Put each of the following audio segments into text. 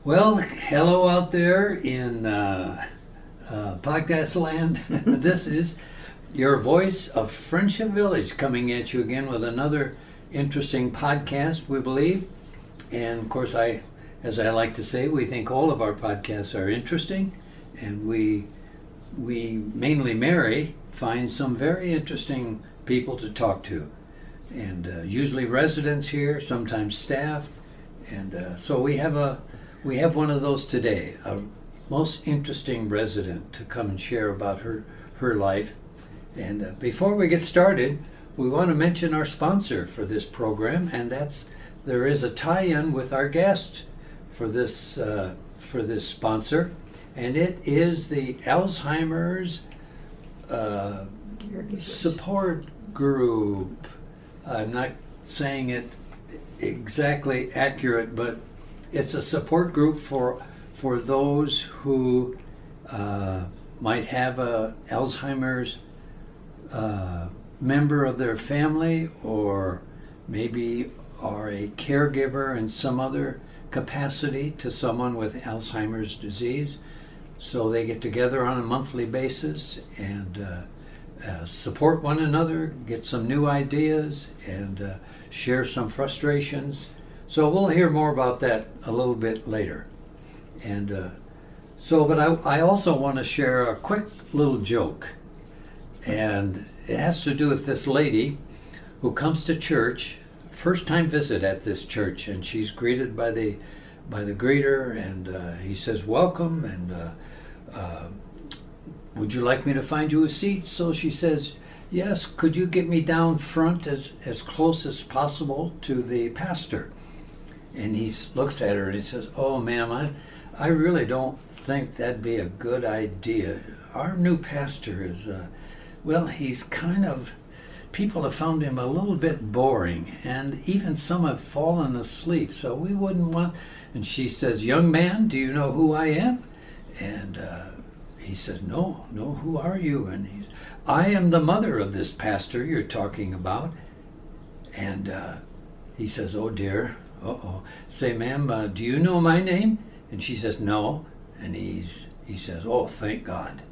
Well, hello out there in podcast land. This is your voice of Friendship Village coming at you again with another interesting podcast, we believe. And of course, as I like to say, we think all of our podcasts are interesting, and we mainly Mary finds some very interesting people to talk to, and usually residents here, sometimes staff, and so we have one of those today, a most interesting resident to come and share about her life. And before we get started, we want to mention our sponsor for this program, and there is a tie-in with our guest for this sponsor, and it is the Alzheimer's support group. I'm not saying it exactly accurate, but it's a support group for those who might have a Alzheimer's member of their family, or maybe are a caregiver in some other capacity to someone with Alzheimer's disease. So they get together on a monthly basis and support one another, get some new ideas, and share some frustrations. So we'll hear more about that a little bit later. And but I also want to share a quick little joke. And it has to do with this lady who comes to church, first time visit at this church, and she's greeted by the greeter, and he says, "Welcome, and would you like me to find you a seat?" So she says, "Yes, could you get me down front as close as possible to the pastor?" And he looks at her and he says, "Oh, ma'am, I really don't think that'd be a good idea. Our new pastor is, he's kind of, people have found him a little bit boring, and even some have fallen asleep, so we wouldn't want..." And she says, "Young man, do you know who I am?" And he says, No, who are you?" And "I am the mother of this pastor you're talking about." And he says, "Oh dear, say, ma'am, do you know my name?" And she says, "No." And he says, "Oh, thank God."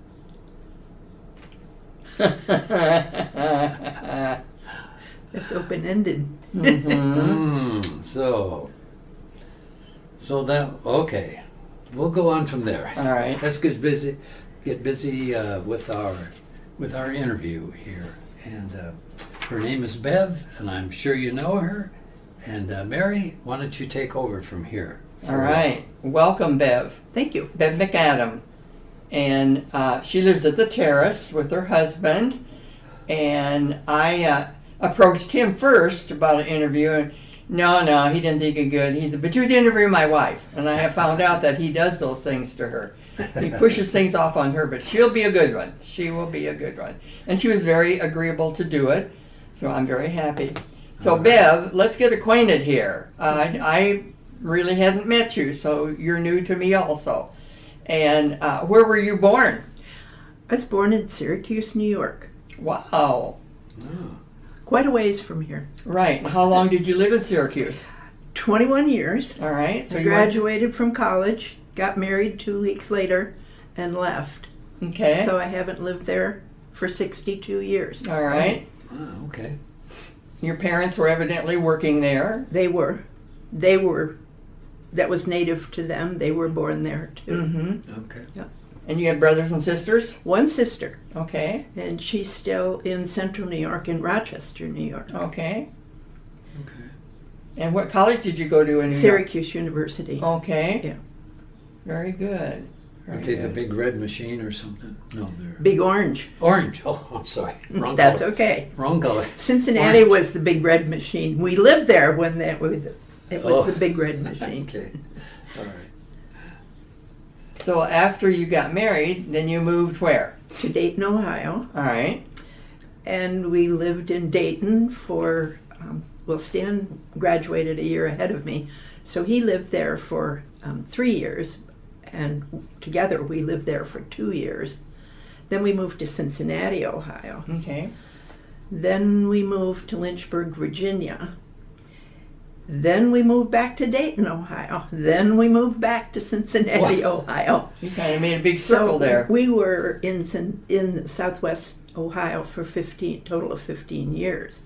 It's open-ended. Mm-hmm. So that, okay, we'll go on from there. All right. Let's get busy with our interview here. And her name is Bev, and I'm sure you know her. And Mary, why don't you take over from here? All right. Welcome, Bev. Thank you. Bev McCadam. And she lives at the Terrace with her husband. And I approached him first about an interview. And no, he didn't think it good. He said, "But you'd interview my wife." And I have found out that he does those things to her. He pushes things off on her, but she'll be a good one. She will be a good one. And she was very agreeable to do it. So I'm very happy. So Bev, let's get acquainted here. I really hadn't met you, so you're new to me also. And where were you born? I was born in Syracuse, New York. Wow. Oh. Quite a ways from here. Right. And how long did you live in Syracuse? 21 years. All right. So I graduated from college, got married 2 weeks later, and left. Okay. So I haven't lived there for 62 years. All right. Oh, okay. Your parents were evidently working there. They were. That was native to them. They were born there too. Mm-hmm. Okay. Yep. And you have brothers and sisters? One sister, Okay. and she's still in Central New York, in Rochester, New York. Okay. Okay. And what college did you go to in New York? Syracuse University. Okay. Yeah. Very good. Are Very they the good. big red machine or something? No, they're Big Orange. orange. Oh, I'm sorry. Wrong That's color. okay. Wrong color. Cincinnati Orange. was the big red machine. We lived there when it was Oh. the big red machine. Okay. All right. So after you got married, then you moved where? To Dayton, Ohio. All right. And we lived in Dayton for, Stan graduated a year ahead of me. So he lived there for 3 years. And together we lived there for 2 years. Then we moved to Cincinnati, Ohio. Okay. Then we moved to Lynchburg, Virginia. Then we moved back to Dayton, Ohio. Then we moved back to Cincinnati, Ohio. You kind of made a big circle there. We were in Southwest Ohio for total of 15 years.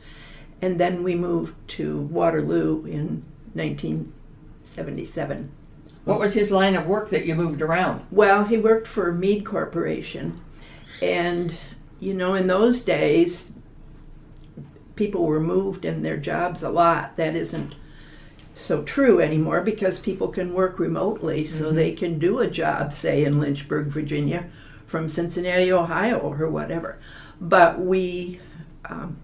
And then we moved to Waterloo in 1977. What was his line of work that you moved around? Well, he worked for Meade Corporation. And, in those days, people were moved in their jobs a lot. That isn't so true anymore because people can work remotely, so they can do a job, say, in Lynchburg, Virginia, from Cincinnati, Ohio, or whatever. But we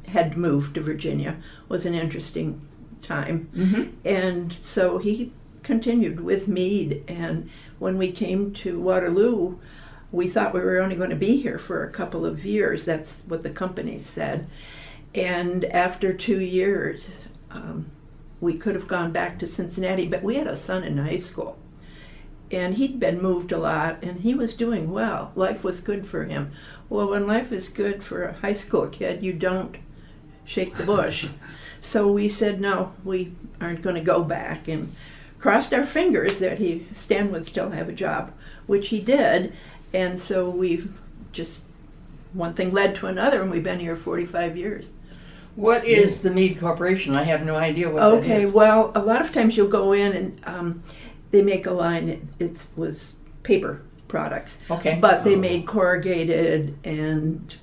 had moved to Virginia. It was an interesting time. And so he continued with Meade. And when we came to Waterloo, we thought we were only going to be here for a couple of years. That's what the company said. And after 2 years, we could have gone back to Cincinnati, but we had a son in high school. And he'd been moved a lot, and he was doing well. Life was good for him. Well, when life is good for a high school kid, you don't shake the bush. So we said, no, we aren't going to go back, and crossed our fingers that Stan would still have a job, which he did. And so we've just, one thing led to another, and we've been here 45 years. What is the Meade Corporation? I have no idea what that is. Okay, well, a lot of times you'll go in and they make a line, it was paper products. Okay. But they made corrugated and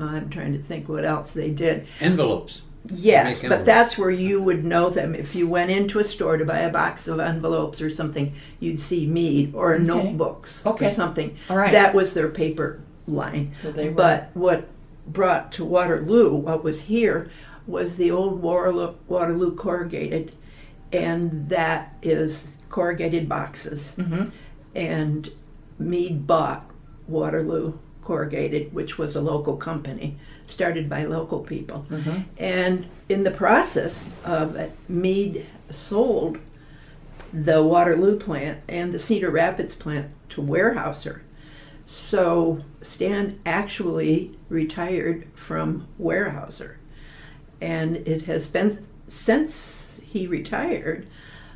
I'm trying to think what else they did. Envelopes. Yes, Make but envelopes. that's where you would know them. If you went into a store to buy a box of envelopes or something, you'd see Meade or notebooks or something. All right. That was their paper line. So they were... But what brought to Waterloo, what was here, was the old Waterloo corrugated, and that is corrugated boxes. And Meade bought Waterloo Corrugated, which was a local company, started by local people. And in the process of it, Meade sold the Waterloo plant and the Cedar Rapids plant to Weyerhaeuser. So Stan actually retired from Weyerhaeuser. And it has been, since he retired,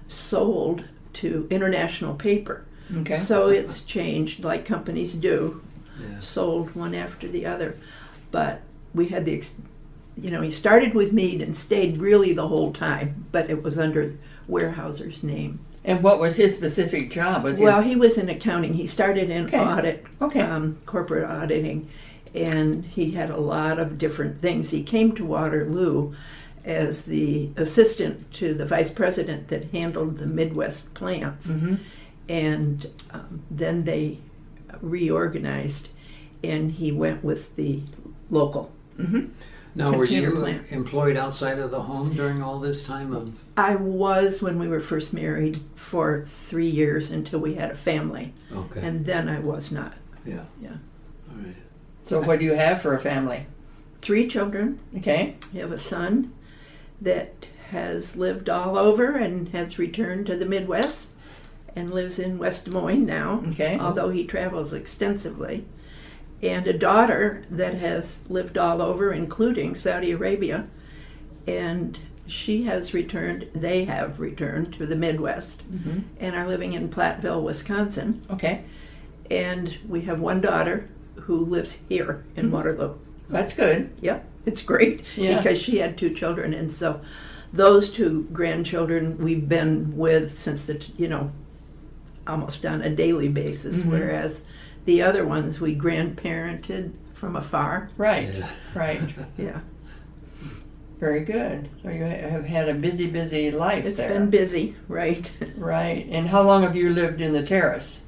sold to International Paper. Okay. So it's changed like companies do, Yeah. sold one after the other. But we had he started with Meade and stayed really the whole time, but it was under Weyerhaeuser's name. And what was his specific job? He was in accounting. He started in audit, Okay. Corporate auditing, and he had a lot of different things. He came to Waterloo as the assistant to the vice president that handled the Midwest plants. And then they reorganized, and he went with the local. Now, were Container you plant. employed outside of the home during all this time of? I was when we were first married for 3 years until we had a family, Okay. and then I was not. Yeah. Yeah. All right. So what do you have for a family? 3 children. Okay. We have a son that has lived all over and has returned to the Midwest and lives in West Des Moines now, Okay. although he travels extensively. And a daughter that has lived all over, including Saudi Arabia, and they have returned to the Midwest and are living in Platteville, Wisconsin. Okay. And we have one daughter who lives here in Waterloo. That's good. Yep, it's great Yeah. because she had 2 children, and so those 2 grandchildren we've been with since almost on a daily basis, whereas the other ones we grandparented from afar. Right. Yeah. Right. Yeah, Very good. So you have had a busy, busy life it's there. been busy, right? Right. And how long have you lived in the terrace?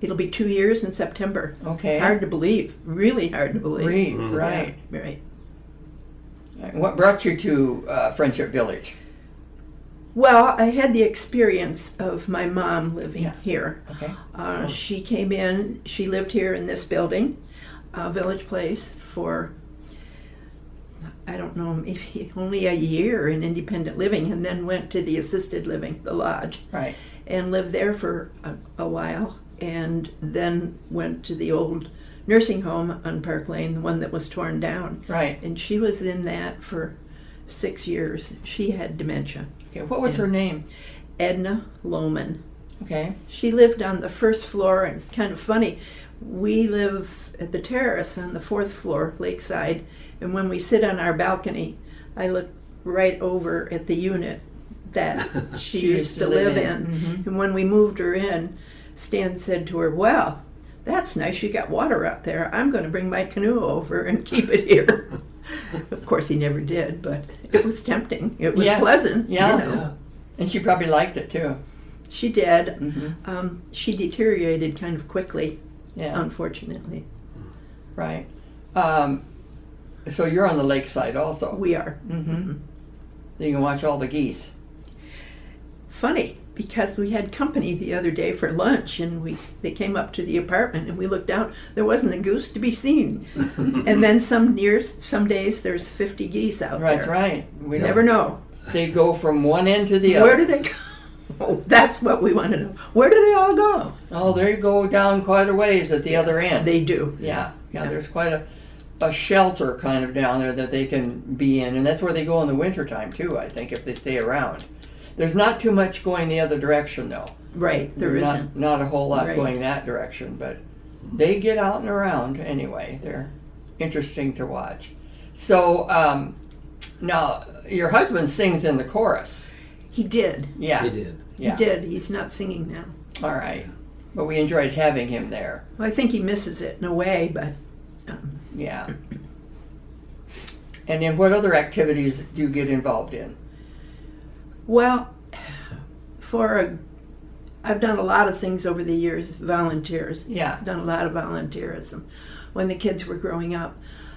It'll be 2 years in September. Okay. Hard to believe, really hard to believe. Right. Yeah, right. What brought you to Friendship Village? Well, I had the experience of my mom living here. Okay. She came in, she lived here in this building, Village Place, for, I don't know, maybe only a year in independent living, and then went to the assisted living, the lodge, Right. and lived there for a while, and then went to the old nursing home on Park Lane, the one that was torn down. Right. And she was in that for 6 years. She had dementia. Okay, what was her name? Edna Lohman. Okay. She lived on the first floor, and it's kind of funny. We live at the terrace on the fourth floor, lakeside, and when we sit on our balcony, I look right over at the unit that she used to live in. Mm-hmm. And when we moved her in, Stan said to her, "Well, that's nice, you got water out there. I'm going to bring my canoe over and keep it here." Of course, he never did, but it was tempting. It was Yeah. pleasant. Yeah. You know. Yeah. And she probably liked it too. She did. Mm-hmm. She deteriorated kind of quickly, Yeah. unfortunately. Right. So you're on the lakeside also. We are. Mm-hmm. So you can watch all the geese. Funny, because we had company the other day for lunch, and they came up to the apartment, and we looked out. There wasn't a goose to be seen. And then some days there's 50 geese out Right, there. right. We Never know. They go from one end to the other. Where do they go? Oh, that's what we want to know. Where do they all go? Oh, they go down quite a ways at the other end. They do. Yeah. Yeah. There's quite a shelter kind of down there that they can be in, and that's where they go in the wintertime too, I think, if they stay around. There's not too much going the other direction though. Right, there There's isn't. not a whole lot Right. going that direction, but they get out and around anyway. They're interesting to watch. So now your husband sings in the chorus. He did. Yeah. He did. Yeah. He did. He's not singing now. All right. But we enjoyed having him there. Well, I think he misses it in a way, but Yeah. And then what other activities do you get involved in? well, I've done a lot of things over the years, volunteers. Yeah. I've done a lot of volunteerism when the kids were growing up.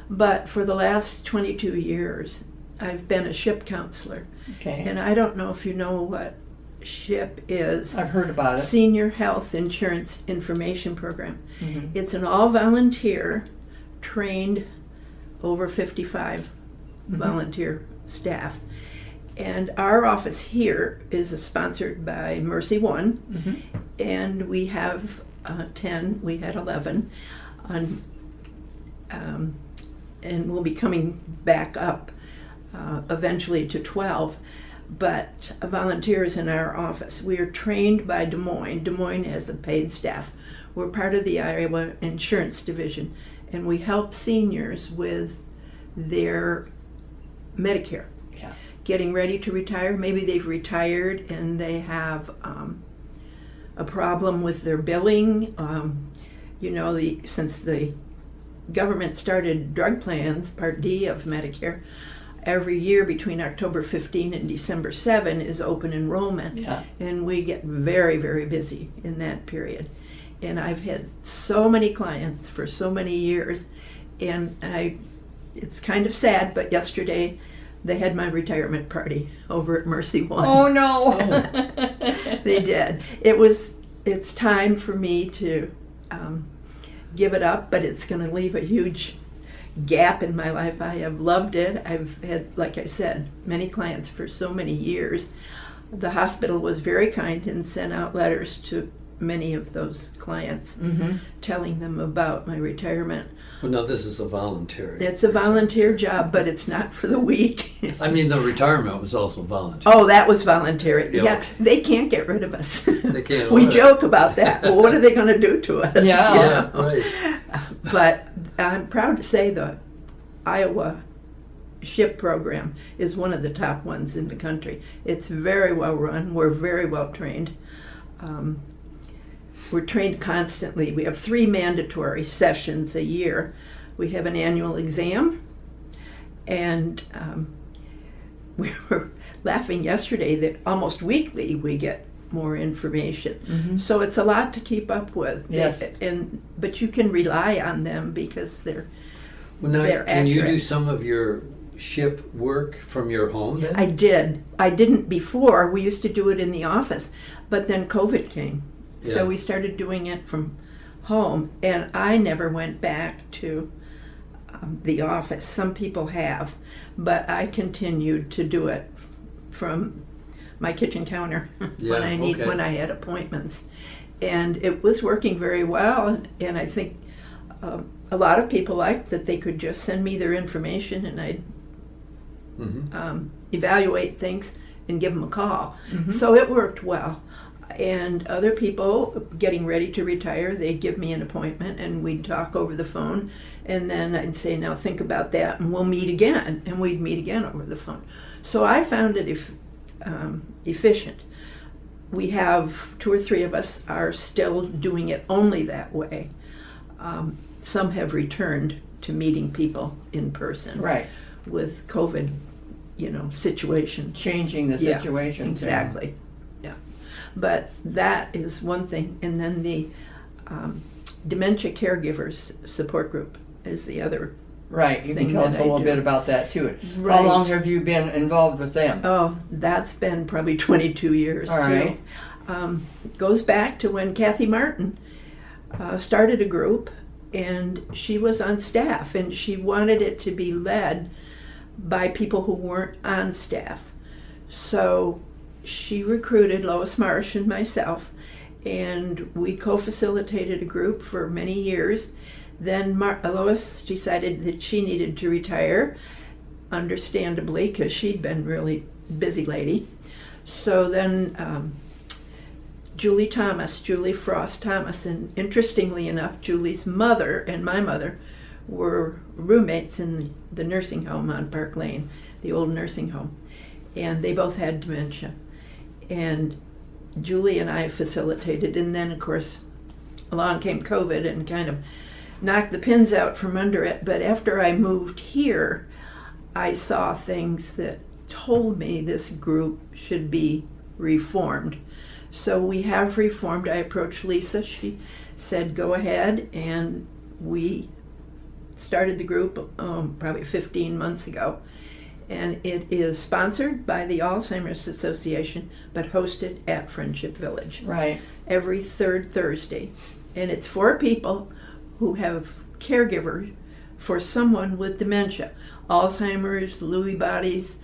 But for the last 22 years, I've been a SHIP counselor. Okay. And I don't know if you know what SHIP is. I've heard about it. Senior Health Insurance Information Program. Mhm. It's an all-volunteer, trained over 55 volunteer staff. And our office here is sponsored by Mercy One, Mhm. and we have 10, we had 11, on, and we'll be coming back up eventually to 12. But volunteers in our office. We are trained by Des Moines. Des Moines has a paid staff. We're part of the Iowa Insurance Division, and we help seniors with their Medicare. Yeah. Getting ready to retire. Maybe they've retired and they have a problem with their billing. Since the government started drug plans, Part D of Medicare, every year between October 15 and December 7 is open enrollment. Yeah. And we get very, very busy in that period. And I've had so many clients for so many years, and it's kind of sad, but yesterday they had my retirement party over at Mercy One. Oh no. They did. It's time for me to give it up, but it's going to leave a huge gap in my life. I have loved it. I've had, like I said, many clients for so many years. The hospital was very kind and sent out letters to many of those clients, Mm-hmm. telling them about my retirement. Well, no, this is a voluntary. It's a volunteer job, but it's not for the week. I mean, the retirement was also voluntary. Oh, that was voluntary. Yeah, Yeah, okay. they can't get rid of us. They can't. We What? joke about that. Well, what are they going to do to us? Yeah. you Yeah, know? right. But I'm proud to say the Iowa SHIP program is one of the top ones in the country. It's very well run. We're very well trained. We're trained constantly. We have 3 mandatory sessions a year. We have an annual exam, and we were laughing yesterday that almost weekly we get more information. Mm-hmm. So it's a lot to keep up with. Yes. But you can rely on them because they're Well, now, They're can you do accurate. some of your SHIP work from your home then? I did. I didn't before. We used to do it in the office, but then COVID came. Yeah. So we started doing it from home, and I never went back to the office. Some people have, but I continued to do it from my kitchen counter Yeah, okay. when I had appointments. And it was working very well, and I think a lot of people liked that they could just send me their information and I'd Mhm. evaluate things and give them a call. Mhm. So it worked well. And other people getting ready to retire, they'd give me an appointment and we'd talk over the phone. And then I'd say, now think about that and we'll meet again. And we'd meet again over the phone. So I found it efficient. We have 2 or 3 of us are still doing it only that way. Some have returned to meeting people in person. Right. With COVID, situation. Changing the Yeah, situation. too. Exactly. Yeah. But that is one thing. And then the dementia caregivers support group is the other. Right. You can thing tell us that a little I bit do. about that too. Right. How long have you been involved with them? Oh, that's been probably 22 years All too. right. It goes back to when Kathy Martin started a group, and she was on staff, and she wanted it to be led by people who weren't on staff. So she recruited Lois Marsh and myself, and we co-facilitated a group for many years. Then Lois decided that she needed to retire, understandably, because she'd been really busy lady. So then Julie Frost Thomas, and interestingly enough, Julie's mother and my mother were roommates in the nursing home on Park Lane, the old nursing home, and they both had dementia. And Julie and I facilitated, and then of course along came COVID and kind of knocked the pins out from under it. But after I moved here, I saw things that told me this group should be reformed. So we have reformed. I approached Lisa. She said, go ahead. And we started the group probably 15 months ago. And it is sponsored by the Alzheimer's Association, but hosted at Friendship Village Right. every third Thursday. And it's for people who have caregivers for someone with dementia, Alzheimer's, Lewy bodies,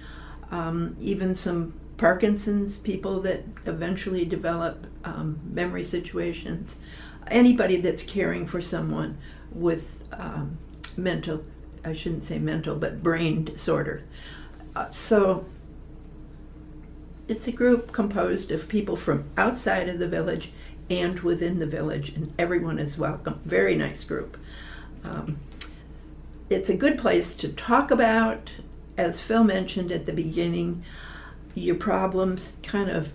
even some Parkinson's, people that eventually develop memory situations, anybody that's caring for someone with mental, I shouldn't say mental, but brain disorder. So it's a group composed of people from outside of the village and within the village, and everyone is welcome. Very nice group. It's a good place to talk about, as Phil mentioned at the beginning, your problems. Kind of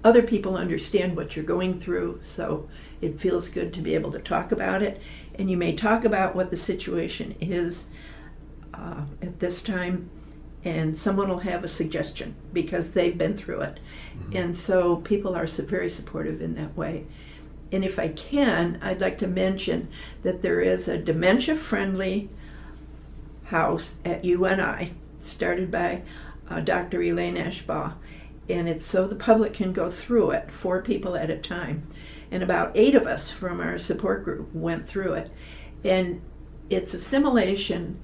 other people understand what you're going through, so it feels good to be able to talk about it. And you may talk about what the situation is at this time, and someone will have a suggestion because they've been through it. Mm-hmm. And so people are very supportive in that way. And if I can, I'd like to mention that there is a dementia-friendly house at UNI, started by Dr. Elaine Ashbaugh. And it's so the public can go through it, 4 people at a time. And about 8 of us from our support group went through it. And it's a simulation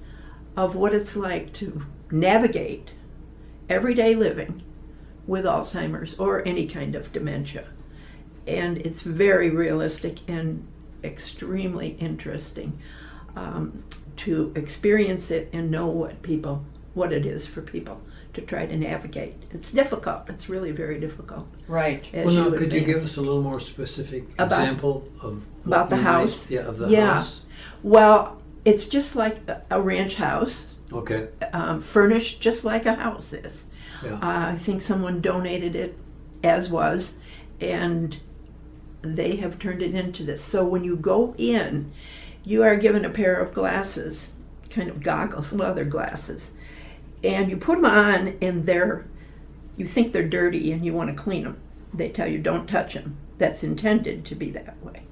of what it's like to navigate everyday living with Alzheimer's or any kind of dementia. And it's very realistic and extremely interesting to experience it and know what it is for people to try to navigate. It's difficult. It's really very difficult. Right. as Well, now, could you give advance. us a little more specific About- example of about what the you house? might- of the Yeah. house. Well, it's just like a ranch house, Okay. furnished just like a house is. Yeah. I think someone donated it as was, and they have turned it into this. So when you go in, you are given a pair of glasses, kind of goggles, leather glasses, and you put them on, and you think they're dirty and you want to clean them. They tell you don't touch them. That's intended to be that way.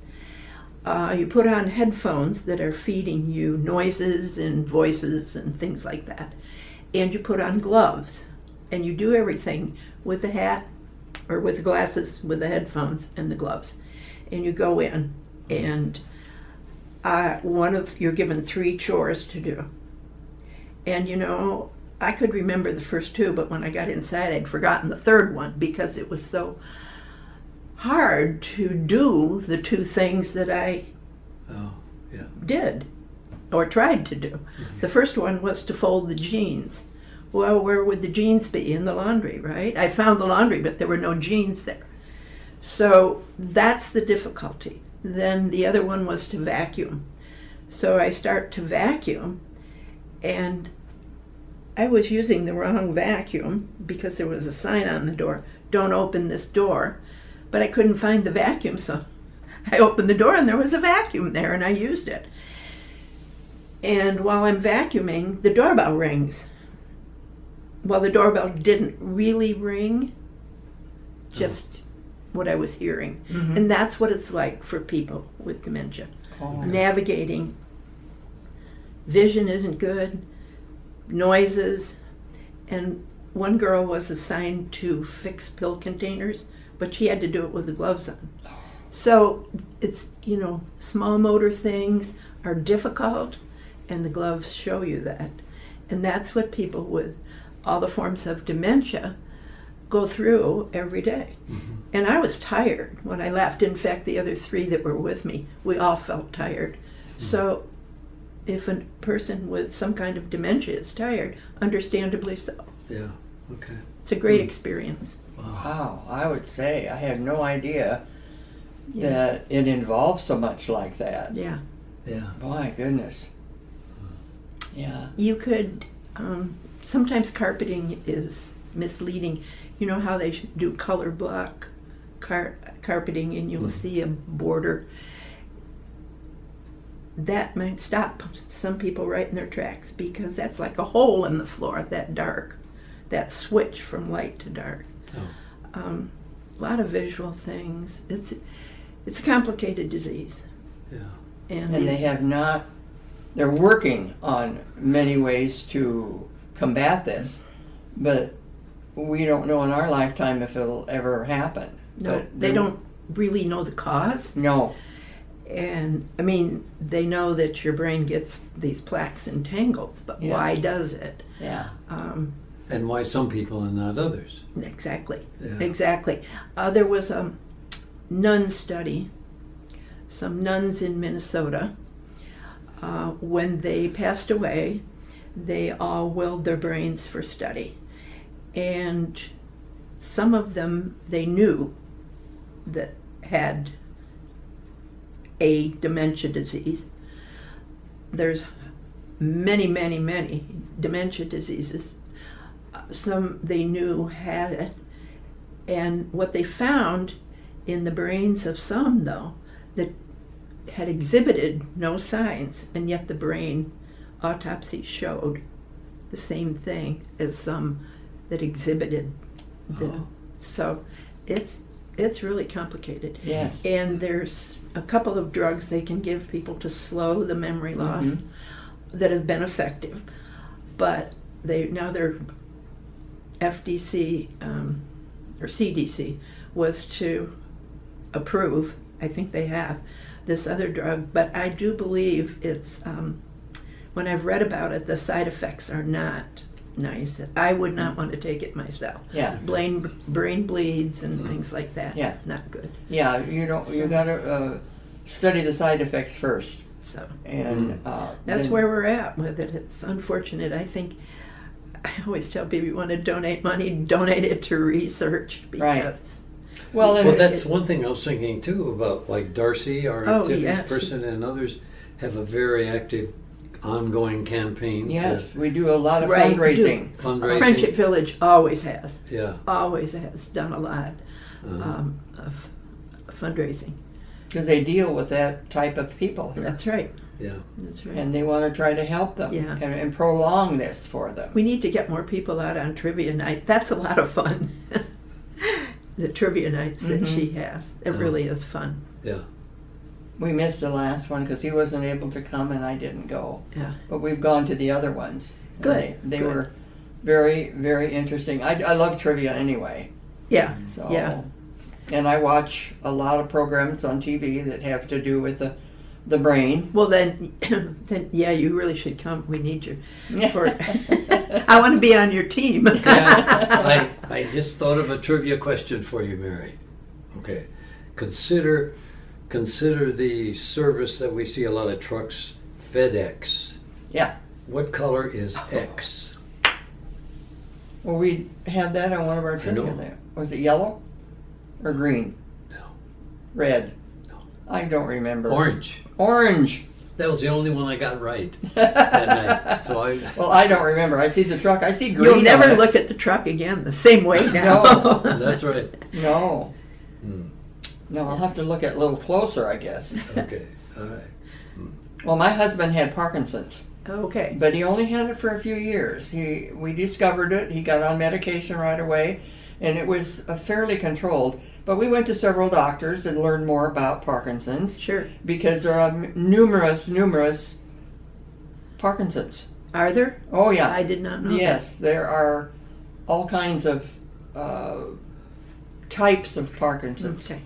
You put on headphones that are feeding you noises and voices and things like that. And you put on gloves. And you do everything with the hat or with the glasses, with the headphones and the gloves. And you go in, and you're given 3 chores to do. And I could remember the first 2, but when I got inside, I'd forgotten the 3rd one because it was so hard to do the 2 things that I Oh, yeah. did or tried to do. The first one was to fold the jeans, Well, where would the jeans be? In the laundry, right? I found the laundry, but there were no jeans there. So that's the difficulty. Then the other one was to vacuum. So I start to vacuum, and I was using the wrong vacuum because there was a sign on the door, don't open this door. But I couldn't find the vacuum, so I opened the door and there was a vacuum there, and I used it. And while I'm vacuuming, the doorbell rings. Well, the doorbell didn't really ring, just what I was hearing. Mhm. And that's what it's like for people with dementia. Oh. Navigating. Vision isn't good, noises, and one girl was assigned to fix pill containers, but she had to do it with the gloves on. So it's, small motor things are difficult, and the gloves show you that. And that's what people with all the forms of dementia go through every day. Mm-hmm. And I was tired when I left. In fact, the other 3 that were with me, we all felt tired. So if a person with some kind of dementia is tired, understandably so. Yeah. Okay. It's a great experience. Wow. Wow, I would say I had no idea Yeah. that it involves so much like that. Yeah. Yeah. My goodness. Yeah. You could, sometimes carpeting is misleading. You know how they do color block carpeting, and you'll see a border. That might stop some people right in their tracks, because that's like a hole in the floor, that dark, that switch from light to dark. Oh. A lot of visual things. It's a complicated disease. Yeah. And they have not, they're working on many ways to combat this, but we don't know in our lifetime if it'll ever happen. No, But they don't really know the cause. No. And I mean, they know that your brain gets these plaques and tangles, but Yeah. why does it? Yeah. And why some people and not others? Exactly. Yeah. Exactly. There was a nun study. Some nuns in Minnesota, when they passed away, they all willed their brains for study. And some of them they knew that had a dementia disease. There's many, many, many dementia diseases. Some they knew had it. And what they found in the brains of some, though, that had exhibited no signs, and yet the brain autopsy showed the same thing as some that exhibited the. Oh. So it's really complicated. Yes. And there's a couple of drugs they can give people to slow the memory loss that have been effective, but their FDC or CDC was to approve. I think they have this other drug, but I do believe it's when I've read about it, the side effects are not nice. I would not want to take it myself. Yeah. Brain bleeds and things like that. Yeah. Not good. Yeah, you gotta study the side effects first. So And that's then- where we're at with it. It's unfortunate. I think I always tell people, you want to donate money, donate it to research, because Well, and Well, that's one thing I was thinking too about, like Darcy, our Oh, activities yeah. person, and others have a very active, ongoing campaign. to- yes, we do a lot of Right, fundraising. Fundraising. Friendship Village always has Yeah. done a lot Uh-huh. of fundraising. Because they deal with that type of people here. That's right. Yeah. That's right. And they want to try to help them Yeah. and prolong this for them. We need to get more people out on trivia night. That's a lot of fun. The trivia nights that she has. It really is fun. Yeah. We missed the last one because he wasn't able to come and I didn't go. Yeah. But we've gone to the other ones. And Good, They good. were very, very interesting. I love trivia anyway. Yeah. So, Yeah. And I watch a lot of programs on TV that have to do with the brain. Well, then yeah, you really should come. We need you. I want to be on your team. I just thought of a trivia question for you, Mary. Okay. Consider the service that we see a lot of trucks, FedEx. Yeah. What color is X? Well, we had that on one of our trivia. know. There. Was it yellow or green? No. Red? No. I don't remember. Orange. Orange. That was the only one I got right that night. So I. Well, I don't remember. I see the truck. I see green. You'll on never it. look at the truck again the same way now. No. That's right. No. Hmm. No, I'll have to look at it a little closer, I guess. Okay. All right. Well, my husband had Parkinson's, Okay. but he only had it for a few years. We discovered it. He got on medication right away, and it was fairly controlled. But we went to several doctors and learned more about Parkinson's Sure. because there are numerous Parkinson's. Are there? Oh yeah. I did not know Yes, there are all kinds of types of that. Parkinson's. Okay.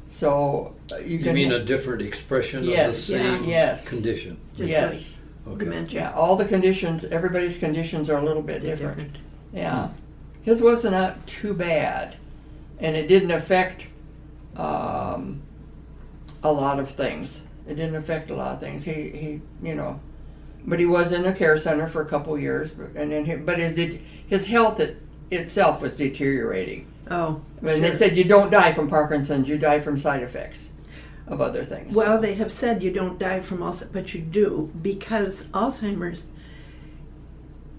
So you You can mean a different expression of the Yes, same yes. condition? Just yes. like Okay. dementia. Yeah, all the conditions, everybody's conditions are a little bit They're different. Yeah. His wasn't not too bad. And it didn't affect a lot of things. It didn't affect a lot of things. He but he was in a care center for a couple years, and then but his health itself was deteriorating. Oh. And sure. they said you don't die from Parkinson's, you die from side effects of other things. Well, they have said you don't die from Alzheimer's, but you do, because Alzheimer's,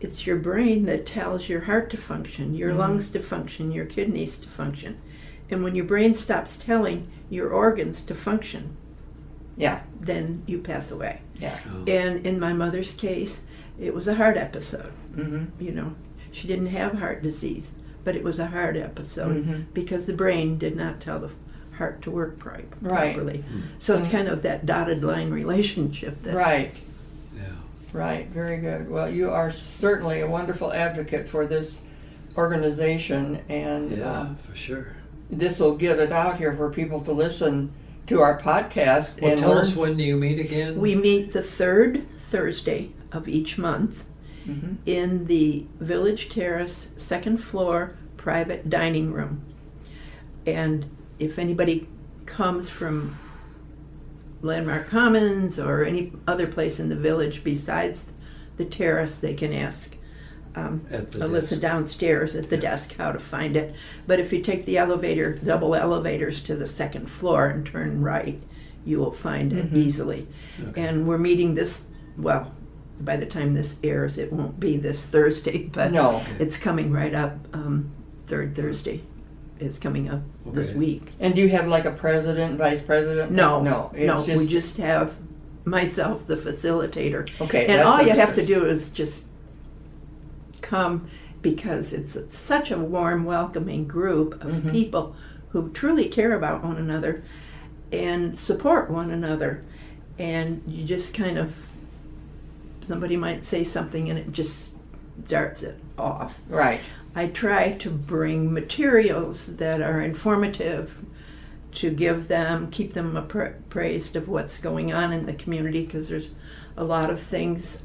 it's your brain that tells your heart to function, your lungs to function, your kidneys to function. And when your brain stops telling your organs to function, yeah, then you pass away. yeah. Oh. And in my mother's case, it was a heart episode. Mm-hmm. You know, she didn't have heart disease, but it was a heart episode Mhm. because the brain did not tell the heart to work Right. properly. So it's kind of that dotted line relationship. That, Right. Yeah. Right, very good. Well, you are certainly a wonderful advocate for this organization, and Yeah, for sure. this will get it out here for people to listen to our podcast Well, and tell learn. us, when do you meet again? We meet the third Thursday of each month Mhm. in the Village Terrace second floor private dining room. And if anybody comes from Landmark Commons or any other place in the village besides the terrace, they can ask At the Alyssa desk. downstairs at the desk how to find it. But if you take the elevator, double elevators to the second floor and turn right, you will find it easily. Okay. And we're meeting this, well, by the time this airs, it won't be this Thursday, but No. it's coming right up. Third Thursday is coming up this Okay. week. And do you have like a president, vice president? No, No. It's we just have myself, the facilitator. Okay. And that's all what you it have to is. do is just come, because it's such a warm, welcoming group of Mhm. people who truly care about one another and support one another. And you just kind of, somebody might say something and it just starts it off. Right. I try to bring materials that are informative to give them, keep them appraised of what's going on in the community, because there's a lot of things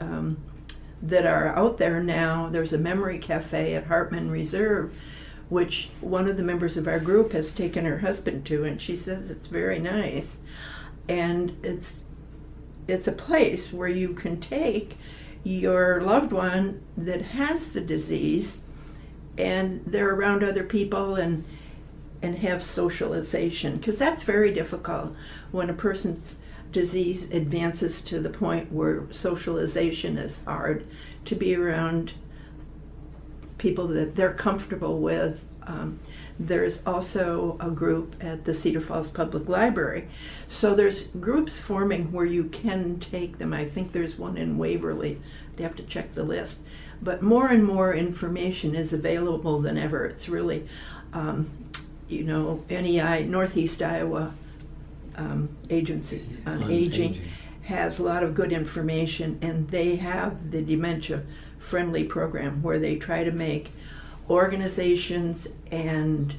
that are out there now. There's a memory cafe at Hartman Reserve, which one of the members of our group has taken her husband to, and she says it's very nice. And it's a place where you can take your loved one that has the disease, and they're around other people and have socialization, because that's very difficult when a person's disease advances to the point where socialization is hard, to be around people that they're comfortable with. There's also a group at the Cedar Falls Public Library. So there's groups forming where you can take them. I think there's one in Waverly. I'd have to check the list. But more and more information is available than ever. It's really, NEI, Northeast Iowa Agency on Aging has a lot of good information, and they have the dementia friendly program where they try to make organizations and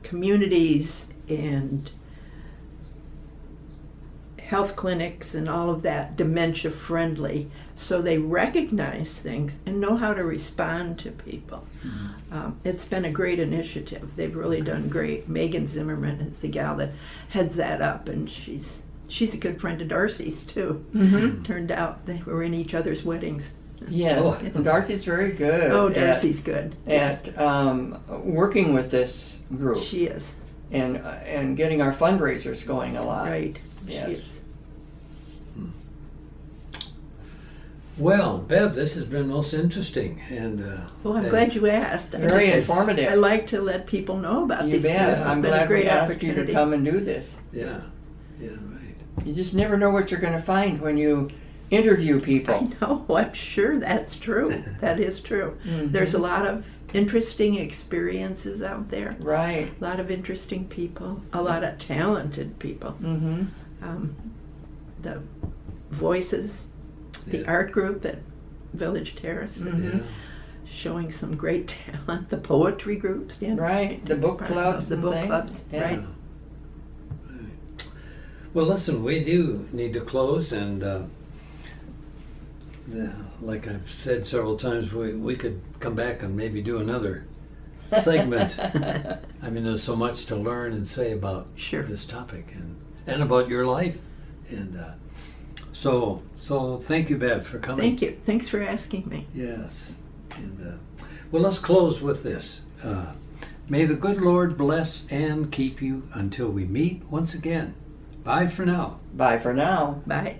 communities and health clinics and all of that dementia friendly, so they recognize things and know how to respond to people. It's been a great initiative. They've really done great. Megan Zimmerman is the gal that heads that up, and she's a good friend of Darcy's too. Mm-hmm. Turned out they were in each other's weddings. Yes, Oh. Darcy's very good. Oh, Darcy's good. at working with this group She is. and getting our fundraisers going a lot. Right. Yes. She is. Well, Bev, this has been most interesting, and Well, I'm glad you asked. Very Yes. informative. I like to let people know about You these bet. things. It's I'm been a glad great we asked you to opportunity. come and do this. yeah, right. You just never know what you're going to find when you interview people. I know. I'm sure that's true. That is true. Mhm. There's a lot of interesting experiences out there. Right. A lot of interesting people. A lot of talented people. Mm-hmm. The voices, the Yeah. art group at Village Terrace, Mhm. Yeah. showing some great talent. The poetry group, Stan. Right. The takes book part of clubs the and book things. clubs, Yeah. right. Right. Well, listen, we do need to close, and like I've said several times, we could come back and maybe do another segment. I mean, there's so much to learn and say about Sure. this topic and about your life, and so thank you, Bev, for coming. Thank you. Thanks for asking me. Yes. And well, let's close with this. May the good Lord bless and keep you until we meet once again. Bye for now. Bye for now. Bye.